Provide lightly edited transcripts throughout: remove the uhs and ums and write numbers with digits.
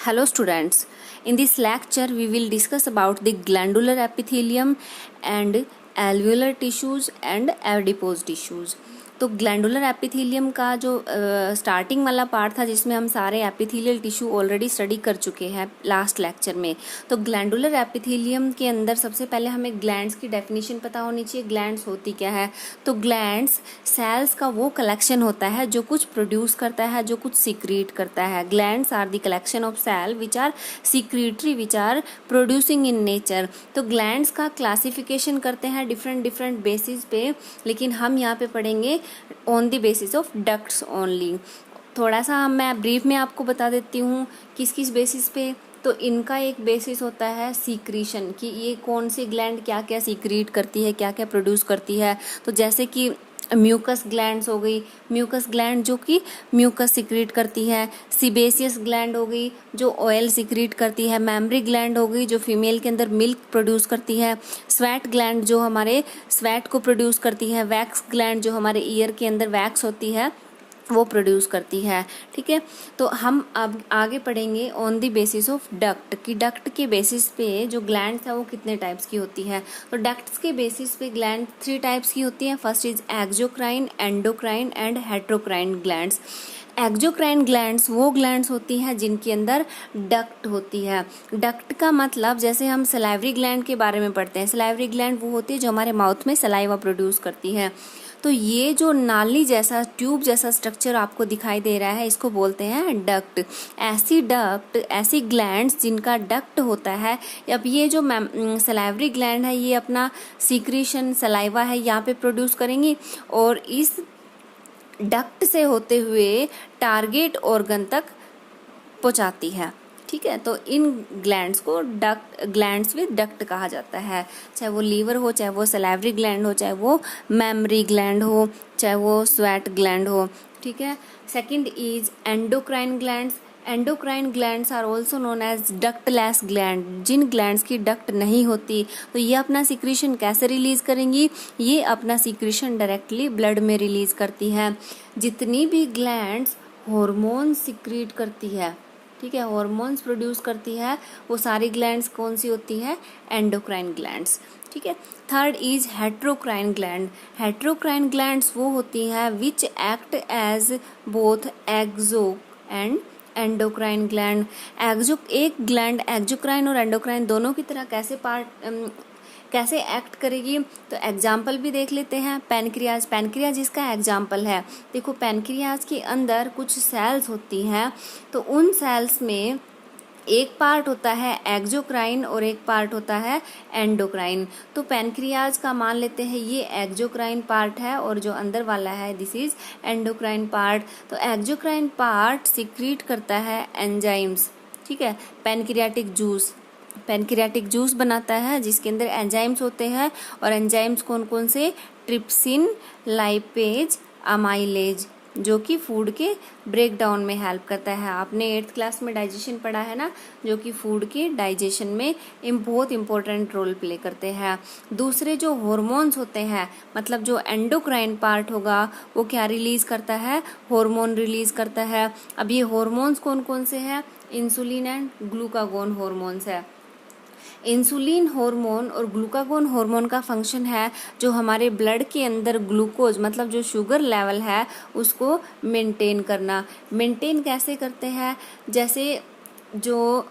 Hello students, in this lecture we will discuss about the glandular epithelium and alveolar tissues and adipose tissues. तो glandular epithelium का जो starting वाला part था जिसमें हम सारे एपिथेलियल टिश्यू ऑलरेडी स्टडी कर चुके हैं लास्ट लेक्चर में। तो ग्लैंडुलर एपिथेलियम के अंदर सबसे पहले हमें ग्लैंड्स की डेफिनेशन पता होनी चाहिए। ग्लैंड्स होती क्या है? तो ग्लैंड्स सेल्स का वो कलेक्शन होता है जो कुछ प्रोड्यूस करता है, जो कुछ सीक्रेट करता है। Glands are the collection of cell which are secretory, which are producing in nature. तो ग्लैंड्स का क्लासिफिकेशन करते हैं डिफरेंट बेसिस पे, लेकिन हम यहाँ पे पढ़ेंगे on the basis of ducts only. थोड़ा सा मैं ब्रीफ में आपको बता देती हूँ किस किस बेसिस पे। तो इनका एक बेसिस होता है सीक्रीशन, कि ये कौन सी ग्लैंड क्या क्या सीक्रेट करती है, क्या क्या प्रोड्यूस करती है। तो जैसे कि म्यूकस ग्लैंड्स हो गई, म्यूकस ग्लैंड जो कि म्यूकस सीक्रेट करती है। सीबेसियस ग्लैंड हो गई जो ऑयल सीक्रेट करती है। मेमरी ग्लैंड हो गई जो फीमेल के अंदर मिल्क प्रोड्यूस करती है। स्वेट ग्लैंड जो हमारे स्वेट को प्रोड्यूस करती है। वैक्स ग्लैंड जो हमारे ईयर के अंदर वैक्स होती है वो प्रोड्यूस करती है। ठीक है, तो हम अब आगे पढ़ेंगे on the basis of duct, कि डक्ट के बेसिस पे जो ग्लैंड्स है वो कितने टाइप्स की होती है। तो डक्ट्स के बेसिस पे ग्लैंड 3 टाइप्स की होती है। First is exocrine, endocrine and heterocrine glands. Exocrine glands वो ग्लैंड्स होती हैं जिनके अंदर डक्ट होती है। डक्ट का मतलब जैसे हम सलाइवरी ग्लैंड के बारे में पढ़ते हैं। सलाइवरी ग्लैंड वो होती है जो हमारे माउथ में सलाइवा प्रोड्यूस करती है। तो ये जो नाली जैसा ट्यूब जैसा स्ट्रक्चर आपको दिखाई दे रहा है इसको बोलते हैं डक्ट। ऐसी ग्लैंड्स जिनका डक्ट होता है। अब ये जो सलाइवरी ग्लैंड है ये अपना सीक्रेशन सलाइवा है यहाँ पे प्रोड्यूस करेंगी और इस डक्ट से होते हुए टारगेट ऑर्गन तक पहुंचाती है। ठीक है, तो इन ग्लैंड्स को ग्लैंड्स विद डक्ट कहा जाता है। चाहे वो लीवर हो, चाहे वो सलाइवरी ग्लैंड हो, चाहे वो मेमरी ग्लैंड हो, चाहे वो स्वेट ग्लैंड हो। ठीक है, second is endocrine glands. Endocrine glands are also known as ductless gland. जिन ग्लैंड्स की डक्ट नहीं होती तो ये अपना सीक्रेशन कैसे रिलीज करेंगी? ये अपना सीक्रेशन डायरेक्टली ब्लड में रिलीज करती है। जितनी भी ग्लैंड्स हार्मोन सीक्रेट करती है, ठीक है, हार्मोन्स प्रोड्यूस करती है, वो सारी ग्लैंड्स कौन सी होती है? Endocrine glands. ठीक है, third is heterocrine gland. Heterocrine glands वो होती हैं which act as both exo and endocrine gland. एक ग्लैंड एक्सोक्राइन और एंडोक्राइन दोनों की तरह कैसे एक्ट करेगी? तो एग्जाम्पल भी देख लेते हैं। पैनक्रियाज, पैनक्रियाज इसका एग्जाम्पल है। देखो, पैनक्रियाज के अंदर कुछ सेल्स होती हैं, तो उन सेल्स में एक पार्ट होता है एक्सोक्राइन और एक पार्ट होता है एंडोक्राइन। तो पैनक्रियाज का मान लेते हैं ये एक्सोक्राइन पार्ट है और जो अंदर वाला है दिस इज एंडोक्राइन पार्ट। तो एक्सोक्राइन पार्ट सीक्रेट करता है एंजाइम्स। ठीक है, पैनक्रियाटिक जूस बनाता है जिसके अंदर एंजाइम्स होते हैं। और एंजाइम्स कौन कौन से? ट्रिप्सिन, लाइपेज, अमाइलेज, जो कि फूड के ब्रेक डाउन में हेल्प करता है। आपने 8th क्लास में डाइजेशन पढ़ा है ना, जो कि फूड के डाइजेशन में बहुत इंपॉर्टेंट रोल प्ले करते हैं। दूसरे जो हार्मोन्स होते हैं, मतलब जो एंडोक्राइन पार्ट होगा वो क्या रिलीज करता है? हार्मोन रिलीज करता है। अब ये हार्मोन्स कौन कौन से हैं? इंसुलिन एंड ग्लूकागोन हार्मोन्स है। इंसुलिन हार्मोन और ग्लूकागोन हार्मोन का फंक्शन है जो हमारे ब्लड के अंदर ग्लूकोज मतलब जो शुगर लेवल है उसको मेंटेन करना। मेंटेन कैसे करते हैं? जैसे जो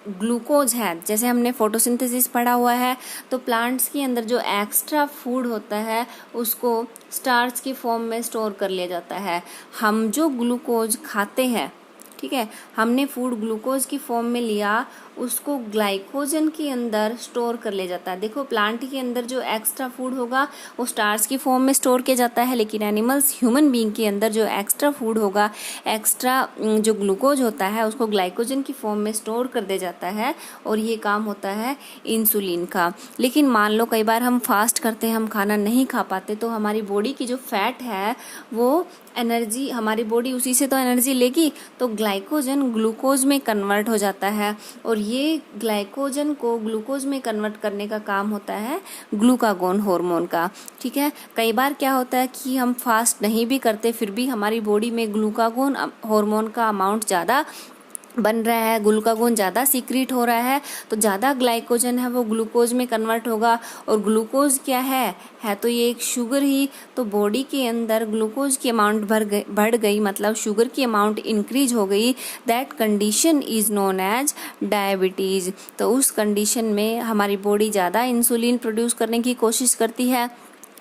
ग्लूकोज है, जैसे हमने फोटोसिंथेसिस पढ़ा हुआ है, तो प्लांट्स के अंदर जो एक्स्ट्रा फूड होता है उसको स्टार्च की फॉर्म में स्टोर कर लिया जाता है। हम जो ग्लूकोज खाते हैं, ठीक है, हमने फूड ग्लूकोज की फॉर्म में लिया, उसको ग्लाइकोजन के अंदर स्टोर कर लिया जाता है। देखो, प्लांट के अंदर जो एक्स्ट्रा फूड होगा वो स्टार्च की फॉर्म में स्टोर किया जाता है, लेकिन एनिमल्स ह्यूमन बीइंग के अंदर जो एक्स्ट्रा फूड होगा, एक्स्ट्रा जो ग्लूकोज होता है उसको ग्लाइकोजन की फॉर्म में स्टोर कर दिया जाता है और ये काम होता है इंसुलिन का। लेकिन मान लो कई बार हम फास्ट करते हैं, हम खाना नहीं खा पाते, तो हमारी बॉडी की जो फैट है वो एनर्जी, हमारी बॉडी उसी से तो एनर्जी लेगी, तो ग्लाइकोजन ग्लूकोज में कन्वर्ट हो जाता है और ये ग्लाइकोजन को ग्लूकोज में कन्वर्ट करने का काम होता है ग्लूकागोन हार्मोन का। ठीक है, कई बार क्या होता है कि हम फास्ट नहीं भी करते फिर भी हमारी बॉडी में ग्लूकागोन हार्मोन का अमाउंट ज़्यादा बन रहा है, ग्लूकागोन ज़्यादा सीक्रेट हो रहा है, तो ज़्यादा ग्लाइकोजन है वो ग्लूकोज में कन्वर्ट होगा। और ग्लूकोज क्या है तो ये एक शुगर ही। तो बॉडी के अंदर ग्लूकोज की अमाउंट बढ़ गई, मतलब शुगर की अमाउंट इंक्रीज हो गई। That condition is known as diabetes. तो उस कंडीशन में हमारी बॉडी ज़्यादा इंसुलिन प्रोड्यूस करने की कोशिश करती है,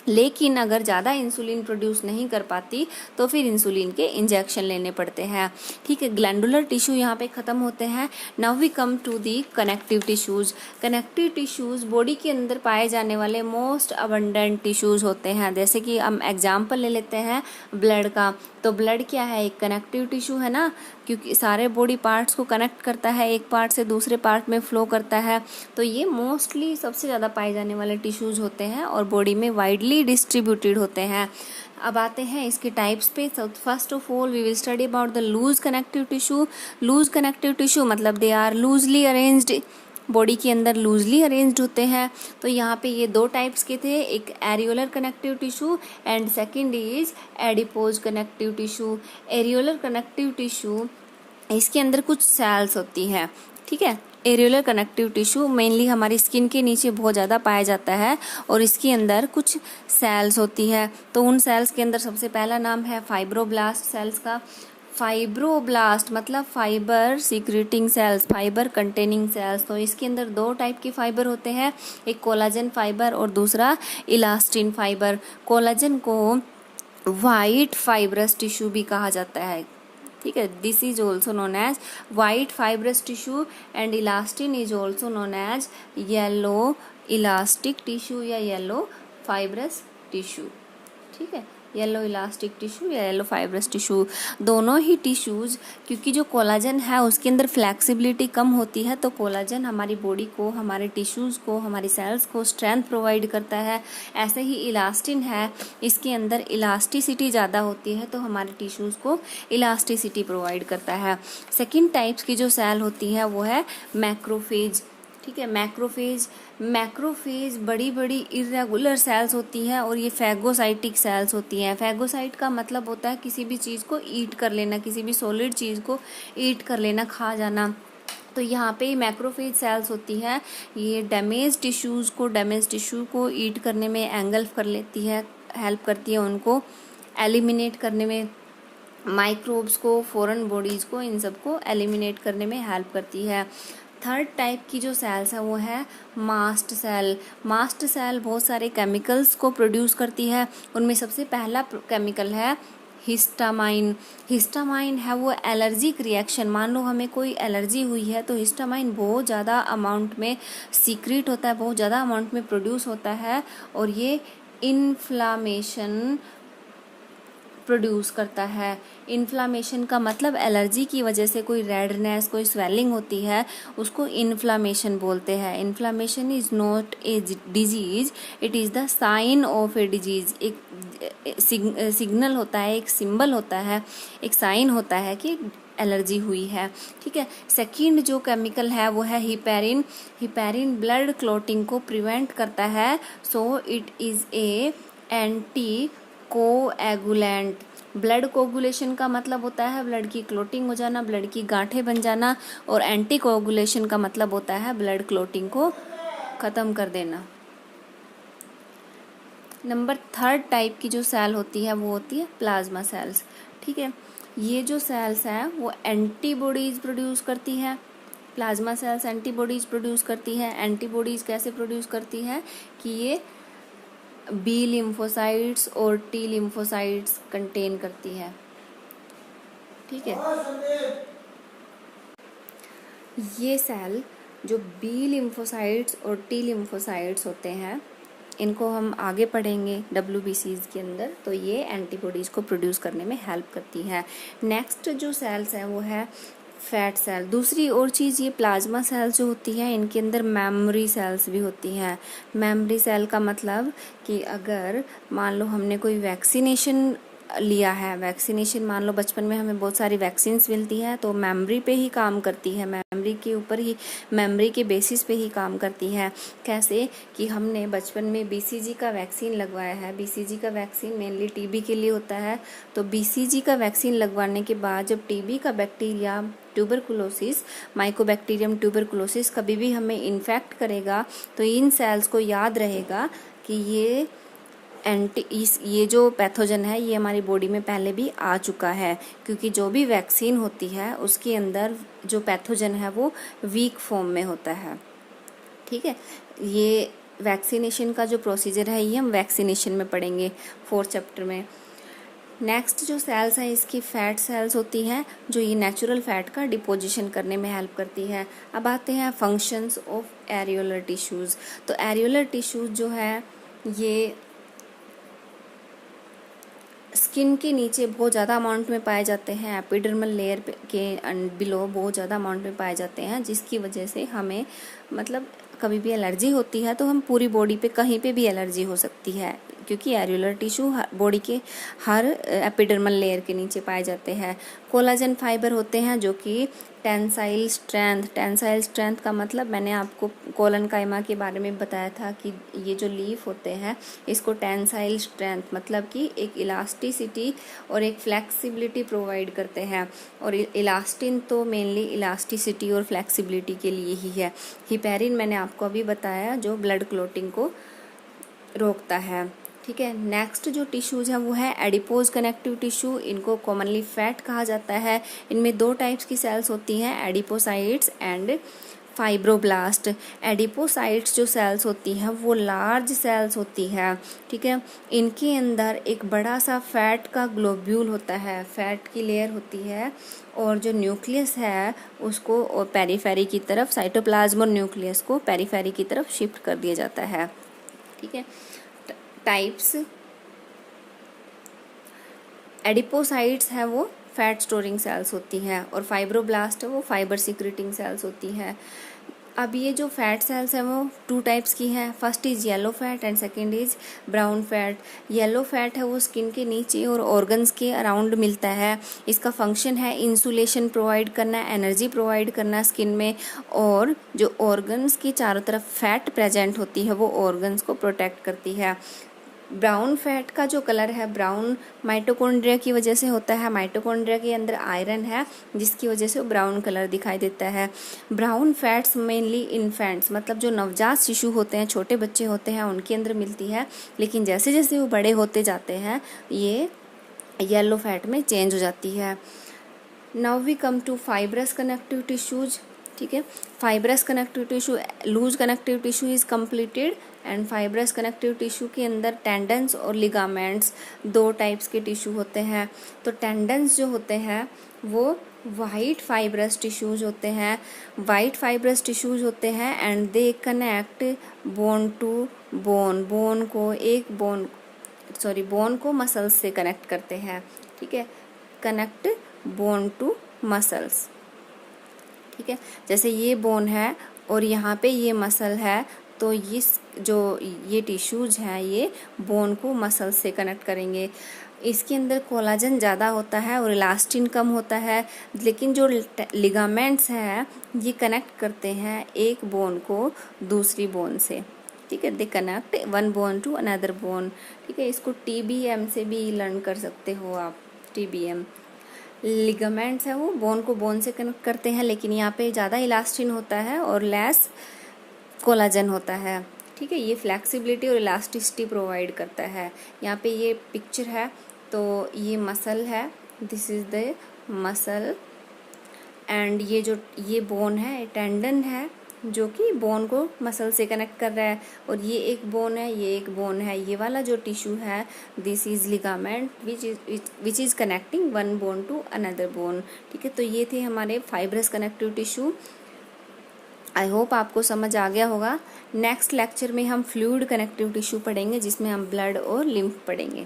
लेकिन अगर ज़्यादा इंसुलिन प्रोड्यूस नहीं कर पाती तो फिर इंसुलिन के इंजेक्शन लेने पड़ते हैं। ठीक है, ग्लैंडुलर टिश्यू यहाँ पे ख़त्म होते हैं। Now we come to the connective tissues. Connective tissues body के अंदर पाए जाने वाले मोस्ट अबंडेंट टिश्यूज़ होते हैं। जैसे कि हम एग्जाम्पल ले लेते हैं ब्लड का। तो ब्लड क्या है, एक कनेक्टिव टिश्यू है ना, क्योंकि सारे बॉडी पार्ट्स को कनेक्ट करता है, एक पार्ट से दूसरे पार्ट में फ्लो करता है। तो ये मोस्टली सबसे ज़्यादा पाए जाने वाले टिश्यूज़ होते हैं और बॉडी में वाइडली डिस्ट्रीब्यूटेड होते हैं। अब आते हैं इसके टाइप्स पे। तो first of all we will study about the loose connective tissue. Loose connective tissue मतलब they are loosely arranged, body के अंदर लूजली अरेंज्ड होते हैं। तो यहाँ पे ये दो टाइप्स के थे, एक areolar connective tissue and second is adipose connective tissue. Areolar connective tissue, इसके अंदर कुछ सेल्स होती हैं। ठीक है, एरियोलर कनेक्टिव टिश्यू मेनली हमारी स्किन के नीचे बहुत ज़्यादा पाया जाता है और इसके अंदर कुछ सेल्स होती है। तो उन सेल्स के अंदर सबसे पहला नाम है फाइब्रोब्लास्ट सेल्स का। फाइब्रोब्लास्ट मतलब fibre secreting cells, fibre containing cells. तो इसके अंदर दो टाइप के फाइबर होते हैं, एक कोलाजन फाइबर और दूसरा इलास्टिन फाइबर। कोलाजन को वाइट फाइब्रस टिश्यू भी कहा जाता है। ठीक है, this is also known as white fibrous tissue and elastin is also known as yellow elastic tissue या येलो फाइब्रस टिश्यू। ठीक है, येलो इलास्टिक टिश्यू या येलो फाइब्रस टिश्यू, दोनों ही टिश्यूज, क्योंकि जो कोलाजन है उसके अंदर फ्लेक्सिबिलिटी कम होती है। तो कोलाजन हमारी बॉडी को, हमारे टिश्यूज को, हमारी सेल्स को स्ट्रेंथ प्रोवाइड करता है। ऐसे ही इलास्टिन है, इसके अंदर इलास्टिसिटी ज़्यादा होती है तो हमारे टिश्यूज को इलास्टिसिटी प्रोवाइड करता है। सेकेंड टाइप्स की जो सेल होती है वो है मैक्रोफेज। ठीक है, मैक्रोफेज बड़ी बड़ी इरेगुलर सेल्स होती हैं और ये फैगोसाइटिक सेल्स होती हैं। फैगोसाइट का मतलब होता है किसी भी चीज़ को ईट कर लेना, किसी भी सॉलिड चीज़ को ईट कर लेना, खा जाना। तो यहाँ पे मैक्रोफेज सेल्स होती है, ये डैमेज टिश्यू को ईट करने में एंगल्फ कर लेती है, हेल्प करती है उनको एलिमिनेट करने में, माइक्रोब्स को, फॉरेन बॉडीज़ को, इन सब को एलिमिनेट करने में हेल्प करती है। थर्ड टाइप की जो सेल्स है वो है मास्ट सेल। मास्ट सेल बहुत सारे केमिकल्स को प्रोड्यूस करती है। उनमें सबसे पहला केमिकल है हिस्टामाइन। हिस्टामाइन है वो एलर्जिक रिएक्शन। मान लो हमें कोई एलर्जी हुई है तो हिस्टामाइन बहुत ज़्यादा अमाउंट में सीक्रेट होता है, बहुत ज़्यादा अमाउंट में प्रोड्यूस होता है और ये इन्फ्लामेशन प्रोड्यूस करता है। इन्फ्लामेशन का मतलब एलर्जी की वजह से कोई रेडनेस, कोई स्वेलिंग होती है, उसको इन्फ्लामेशन बोलते हैं। Inflammation is not a disease, it is the sign of a disease. एक सिग्नल होता है, एक सिंबल होता है, एक साइन होता है कि एलर्जी हुई है। ठीक है, सेकंड जो केमिकल है वो है हिपेरिन। हिपेरिन ब्लड क्लॉटिंग को प्रिवेंट करता है, so it is a anti coagulant. Blood coagulation का मतलब होता है ब्लड की क्लोटिंग हो जाना, ब्लड की गांठें बन जाना, और एंटी कोगुलेशन का मतलब होता है ब्लड क्लोटिंग को ख़त्म कर देना। नंबर थर्ड टाइप की जो सेल होती है वो होती है प्लाज्मा सेल्स। ठीक है, ये जो सेल्स हैं वो एंटीबॉडीज़ प्रोड्यूस करती है। प्लाज्मा सेल्स एंटीबॉडीज़ प्रोड्यूस करती है। एंटीबॉडीज़ कैसे प्रोड्यूस करती है कि ये बी लिम्फोसाइट्स और टी लिम्फोसाइट्स कंटेन करती है। ठीक है, ये सेल जो बी लिम्फोसाइट्स और टी लिम्फोसाइट्स होते हैं, इनको हम आगे पढ़ेंगे WBCs के अंदर। तो ये एंटीबॉडीज़ को प्रोड्यूस करने में हेल्प करती है। नेक्स्ट जो सेल्स है वो है फैट सेल। दूसरी और चीज़, ये प्लाज्मा सेल्स जो होती है इनके अंदर मेमोरी सेल्स भी होती हैं। मेमोरी सेल का मतलब कि अगर मान लो हमने कोई वैक्सीनेशन लिया है। वैक्सीनेशन, मान लो बचपन में हमें बहुत सारी वैक्सीन्स मिलती है, तो मेमोरी पे ही काम करती है, मेमोरी के ऊपर ही, मेमोरी के बेसिस पे ही काम करती है। कैसे कि हमने बचपन में बीसीजी का वैक्सीन लगवाया है। बीसीजी का वैक्सीन मेनली टीबी के लिए होता है। तो बीसीजी का वैक्सीन लगवाने के बाद जब टीबी का बैक्टीरिया ट्यूबरकुलोसिस, माइकोबैक्टीरियम ट्यूबरकुलोसिस कभी भी हमें इन्फेक्ट करेगा, तो इन सेल्स को याद रहेगा कि ये जो पैथोजन है ये हमारी बॉडी में पहले भी आ चुका है, क्योंकि जो भी वैक्सीन होती है उसके अंदर जो पैथोजन है वो वीक फॉर्म में होता है। ठीक है, ये वैक्सीनेशन का जो प्रोसीजर है ये हम वैक्सीनेशन में पढ़ेंगे 4th चैप्टर में। नेक्स्ट जो सेल्स हैं इसकी फैट सेल्स होती हैं, जो ये नेचुरल फैट का डिपोजिशन करने में हेल्प करती है। अब आते हैं फंक्शंस ऑफ एरियोलर टिश्यूज़। तो एरियोलर टिश्यूज़ जो है ये स्किन के नीचे बहुत ज़्यादा अमाउंट में पाए जाते हैं, एपिडर्मल लेयर के बिलो बहुत ज़्यादा अमाउंट में पाए जाते हैं, जिसकी वजह से हमें मतलब कभी भी एलर्जी होती है तो हम पूरी बॉडी पे कहीं पे भी एलर्जी हो सकती है, क्योंकि एरियोलर टिश्यू बॉडी के हर एपिडर्मल लेयर के नीचे पाए जाते हैं। कोलाजन फाइबर होते हैं जो कि टेंसाइल स्ट्रेंथ का मतलब मैंने आपको कोलन काइमा के बारे में बताया था कि ये जो लीफ होते हैं इसको टेंसाइल स्ट्रेंथ मतलब कि एक इलास्टिसिटी और एक फ्लेक्सिबिलिटी प्रोवाइड करते हैं। और इलास्टिन तो मेनली इलास्टिसिटी और फ्लेक्सिबिलिटी के लिए ही है। हिपेरिन मैंने आपको अभी बताया जो ब्लड क्लोटिंग को रोकता है। ठीक है, नेक्स्ट जो टिश्यूज है वो है एडिपोज कनेक्टिव टिश्यू। इनको कॉमनली फैट कहा जाता है। इनमें 2 टाइप्स की सेल्स होती हैं, एडिपोसाइट्स एंड फाइब्रोब्लास्ट। एडिपोसाइट्स जो सेल्स होती हैं वो लार्ज सेल्स होती है। ठीक है, इनके अंदर एक बड़ा सा फैट का ग्लोब्यूल होता है, फैट की लेयर होती है, और जो न्यूक्लियस है उसको और पेरीफेरी की तरफ, साइटोप्लाज्म और न्यूक्लियस को पेरीफेरी की तरफ शिफ्ट कर दिया जाता है। ठीक है, टाइप्स एडिपोसाइट्स है वो फैट स्टोरिंग सेल्स होती हैं, और फाइब्रोब्लास्ट है वो फाइबर सिक्रेटिंग सेल्स होती हैं। अब ये जो फैट सेल्स है वो 2 टाइप्स की हैं। First is yellow fat and second is brown fat. Yellow fat है वो स्किन के नीचे और ऑर्गन्स के अराउंड मिलता है। इसका फंक्शन है इंसुलेशन प्रोवाइड करना, एनर्जी प्रोवाइड करना स्किन में, और जो ऑर्गन्स की चारों तरफ फैट प्रेजेंट होती है वो ऑर्गन्स को प्रोटेक्ट करती है। ब्राउन फैट का जो कलर है ब्राउन माइटोकॉन्ड्रिया की वजह से होता है। माइटोकॉन्ड्रिया के अंदर आयरन है जिसकी वजह से वो ब्राउन कलर दिखाई देता है। ब्राउन फैट्स मेनली इन्फेंट्स मतलब जो नवजात शिशु होते हैं, छोटे बच्चे होते हैं, उनके अंदर मिलती है, लेकिन जैसे जैसे वो बड़े होते जाते हैं ये येलो फैट में चेंज हो जाती है। Now we come to fibrous connective tissues. ठीक है, fibrous connective tissue, loose connective tissue is completed and fibrous connective tissue के अंदर टेंडन्स और लिगामेंट्स 2 टाइप्स के टिश्यू होते हैं। तो टेंडन्स जो होते हैं वो वाइट फाइब्रस टिश्यूज होते हैं, वाइट फाइब्रस टिश्यूज होते हैं and they connect bone to bone, bone को मसल्स से कनेक्ट करते हैं। ठीक है, कनेक्ट बोन टू मसल्स। ठीक है, जैसे ये बोन है और यहाँ पे ये मसल है, तो ये टिश्यूज हैं ये बोन को मसल से कनेक्ट करेंगे। इसके अंदर कोलाजन ज़्यादा होता है और इलास्टिन कम होता है, लेकिन जो लिगामेंट्स हैं ये कनेक्ट करते हैं एक बोन को दूसरी बोन से। ठीक है, they connect one bone to another bone. ठीक है, इसको TBM से भी लर्न कर सकते हो आप, TBM। लिगामेंट्स है वो बोन को बोन से कनेक्ट करते हैं, लेकिन यहाँ पे ज़्यादा इलास्टिन होता है और लेस कोलाजन होता है। ठीक है, ये फ्लेक्सिबिलिटी और इलास्टिसिटी प्रोवाइड करता है। यहाँ पे ये पिक्चर है, तो ये मसल है, this is the muscle, and ये बोन है, टेंडन है जो कि बोन को मसल से कनेक्ट कर रहा है, और ये एक बोन है, ये एक बोन है। ये वाला जो टिश्यू है this is ligament which is connecting one bone to another bone. ठीक है, तो ये थे हमारे fibrous connective tissue. I hope आपको समझ आ गया होगा। नेक्स्ट लेक्चर में हम फ्लूइड कनेक्टिव टिश्यू पढ़ेंगे जिसमें हम ब्लड और लिम्फ पढ़ेंगे।